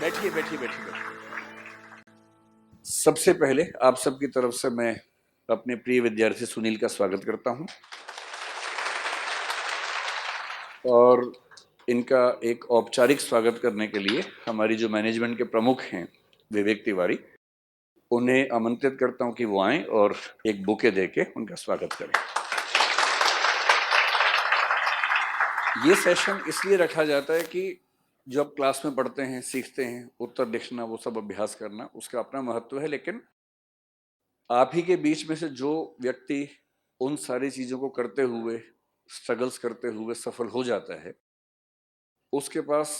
बैठिए बैठिए बैठिए बैठिए। सबसे पहले आप सबकी तरफ से मैं अपने प्रिय विद्यार्थी सुनील का स्वागत करता हूं और इनका एक औपचारिक स्वागत करने के लिए हमारी जो मैनेजमेंट के प्रमुख हैं विवेक तिवारी, उन्हें आमंत्रित करता हूं कि वो आएं और एक बुके देके उनका स्वागत करें। ये सेशन इसलिए रखा जाता है कि जो आप क्लास में पढ़ते हैं, सीखते हैं, उत्तर लिखना, वो सब अभ्यास करना, उसका अपना महत्व है, लेकिन आप ही के बीच में से जो व्यक्ति उन सारी चीजों को करते हुए, स्ट्रगल्स करते हुए सफल हो जाता है, उसके पास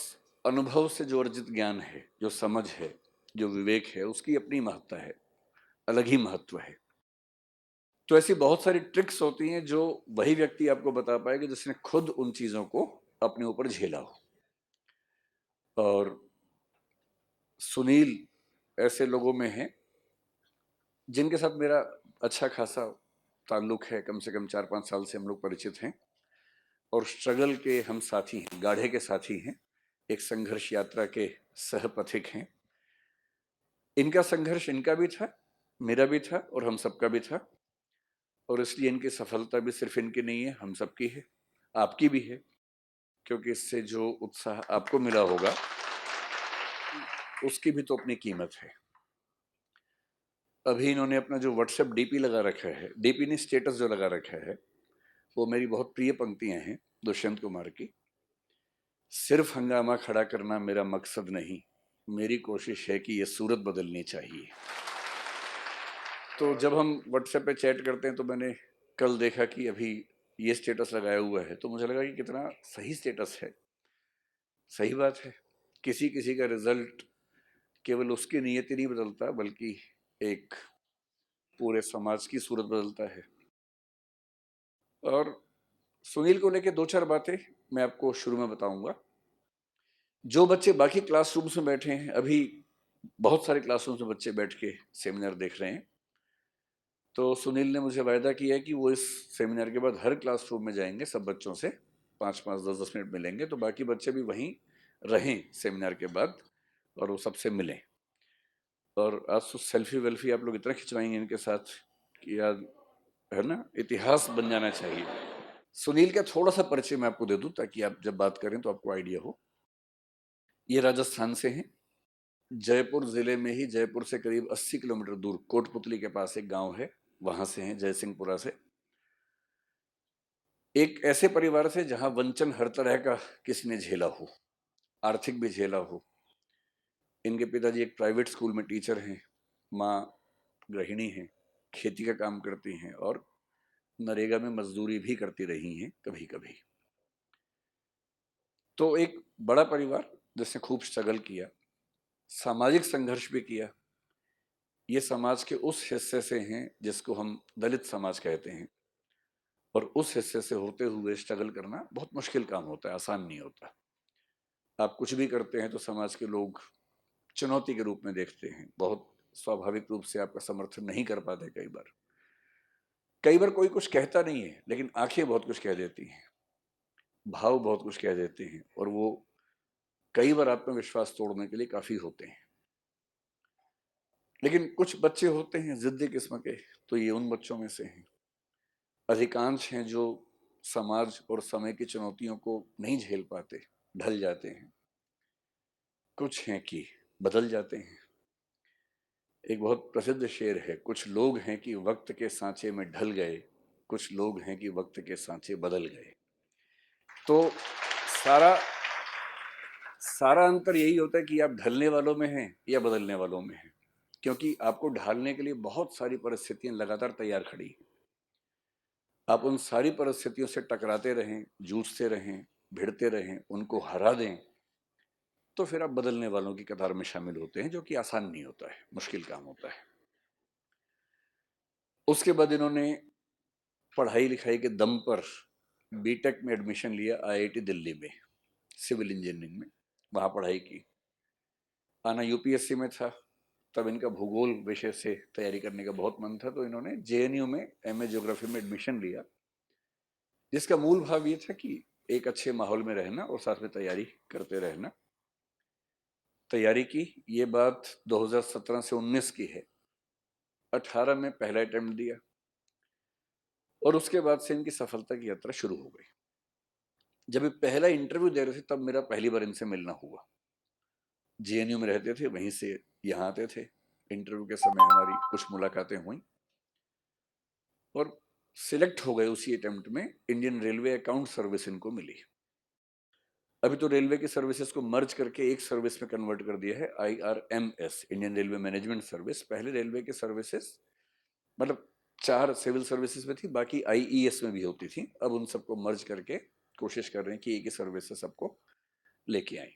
अनुभव से जो अर्जित ज्ञान है, जो समझ है, जो विवेक है, उसकी अपनी महत्ता है, अलग ही महत्व है। तो ऐसी बहुत सारी ट्रिक्स होती हैं जो वही व्यक्ति आपको बता पाएगा जिसने खुद उन चीजों को अपने ऊपर झेला हो। और सुनील ऐसे लोगों में है जिनके साथ मेरा अच्छा खासा ताल्लुक है। कम से कम 4-5 साल से हम लोग परिचित हैं और स्ट्रगल के हम साथी हैं, गाढ़े के साथी हैं, एक संघर्ष यात्रा के सहपथिक हैं। इनका संघर्ष इनका भी था, मेरा भी था और हम सबका भी था, और इसलिए इनकी सफलता भी सिर्फ इनकी नहीं है, हम सबकी है, आपकी भी है, क्योंकि इससे जो उत्साह आपको मिला होगा उसकी भी तो अपनी कीमत है। अभी इन्होंने अपना जो व्हाट्सएप डीपी लगा रखा है, डीपी ने स्टेटस जो लगा रखा है, वो मेरी बहुत प्रिय पंक्तियां हैं दुष्यंत कुमार की। सिर्फ हंगामा खड़ा करना मेरा मकसद नहीं, मेरी कोशिश है कि ये सूरत बदलनी चाहिए। तो जब हम व्हाट्सएप पे चैट करते हैं तो मैंने कल देखा कि अभी ये स्टेटस लगाया हुआ है, तो मुझे लगा कि कितना सही स्टेटस है। सही बात है, किसी किसी का रिजल्ट केवल उसकी नियति नहीं बदलता, बल्कि एक पूरे समाज की सूरत बदलता है। और सुनील को लेके 2-4 बातें मैं आपको शुरू में बताऊंगा। जो बच्चे बाकी क्लासरूम्स में बैठे हैं, अभी बहुत सारे क्लासरूम्स में बच्चे बैठ के सेमिनार देख रहे हैं, तो सुनील ने मुझे वायदा किया है कि वो इस सेमिनार के बाद हर क्लासरूम में जाएंगे, सब बच्चों से 5-5, 10-10 मिनट मिलेंगे, तो बाकी बच्चे भी वहीं रहें सेमिनार के बाद और वो सबसे मिलें। और आज तो सेल्फी वेल्फी आप लोग इतना खिंचवाएंगे इनके साथ कि यार, है ना, इतिहास बन जाना चाहिए। सुनील का थोड़ा सा परिचय मैं आपको दे दूं ताकि आप जब बात करें तो आपको आइडिया हो। ये राजस्थान से हैं। जयपुर जिले में ही, जयपुर से करीब 80 किलोमीटर दूर कोटपुतली के पास एक गांव है, वहां से हैं, जयसिंहपुरा से। एक ऐसे परिवार से जहां वंचन हर तरह का किसी ने झेला हो, आर्थिक भी झेला हो। इनके पिताजी एक प्राइवेट स्कूल में टीचर हैं, माँ गृहिणी हैं, खेती का काम करती हैं और नरेगा में मजदूरी भी करती रही हैं कभी कभी। तो एक बड़ा परिवार जिसने खूब स्ट्रगल किया, सामाजिक संघर्ष भी किया। ये समाज के उस हिस्से से हैं जिसको हम दलित समाज कहते हैं, और उस हिस्से से होते हुए स्ट्रगल करना बहुत मुश्किल काम होता है, आसान नहीं होता। आप कुछ भी करते हैं तो समाज के लोग चुनौती के रूप में देखते हैं, बहुत स्वाभाविक रूप से आपका समर्थन नहीं कर पाते। कई बार कोई कुछ कहता नहीं है, लेकिन आंखें बहुत कुछ कह देती हैं, भाव बहुत कुछ कह देते हैं, और वो कई बार आत्मविश्वास तोड़ने के लिए काफी होते हैं। लेकिन कुछ बच्चे होते हैं जिद्दी किस्म के, तो ये उन बच्चों में से हैं। अधिकांश हैं जो समाज और समय की चुनौतियों को नहीं झेल पाते, ढल जाते हैं। कुछ हैं कि बदल जाते हैं। एक बहुत प्रसिद्ध शेर है, कुछ लोग हैं कि वक्त के सांचे में ढल गए, कुछ लोग हैं कि वक्त के सांचे बदल गए। तो सारा सारा अंतर यही होता है कि आप ढलने वालों में हैं या बदलने वालों में हैं, क्योंकि आपको ढालने के लिए बहुत सारी परिस्थितियां लगातार तैयार खड़ी हैं। आप उन सारी परिस्थितियों से टकराते रहें, जूझते रहें, भिड़ते रहें, उनको हरा दें, तो फिर आप बदलने वालों की कतार में शामिल होते हैं, जो कि आसान नहीं होता है, मुश्किल काम होता है। उसके बाद इन्होंने पढ़ाई लिखाई के दम पर बीटेक में एडमिशन लिया आईआईटी दिल्ली में, सिविल इंजीनियरिंग में, वहां पढ़ाई की। आना यूपीएससी में था, तब इनका भूगोल विषय से तैयारी करने का बहुत मन था, तो इन्होंने जेएनयू में एमए ज्योग्राफी में एडमिशन लिया, जिसका मूल भाव ये था कि एक अच्छे माहौल में रहना और साथ में तैयारी करते रहना। तैयारी की। ये बात 2017 से 19 की है। 18 में पहला अटेम्प्ट दिया और उसके बाद से इनकी सफलता की यात्रा शुरू हो गई। जब ये पहला इंटरव्यू दे रहे थे तब मेरा पहली बार इनसे मिलना हुआ। जेएनयू में रहते थे, वहीं से यहाँ आते थे। इंटरव्यू के समय हमारी कुछ मुलाकातें हुई और सिलेक्ट हो गए उसी अटेम्प्ट में। इंडियन रेलवे अकाउंट सर्विस इनको मिली। अभी तो रेलवे की सर्विसेज को मर्ज करके एक सर्विस में कन्वर्ट कर दिया है, IRMS, Indian railway management service. पहले रेलवे की सर्विसेज मतलब 4 सिविल सर्विसेज में थी, बाकी IES में भी होती थी। अब उन सबको मर्ज करके कोशिश कर रहे हैं कि एक ही सर्विस से सबको लेके आए।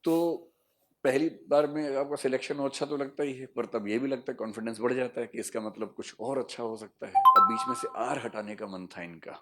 तो पहली बार में आपका सिलेक्शन हो अच्छा तो लगता ही है, पर तब ये भी लगता है, कॉन्फिडेंस बढ़ जाता है कि इसका मतलब कुछ और अच्छा हो सकता है। अब बीच में से आर हटाने का मन था इनका।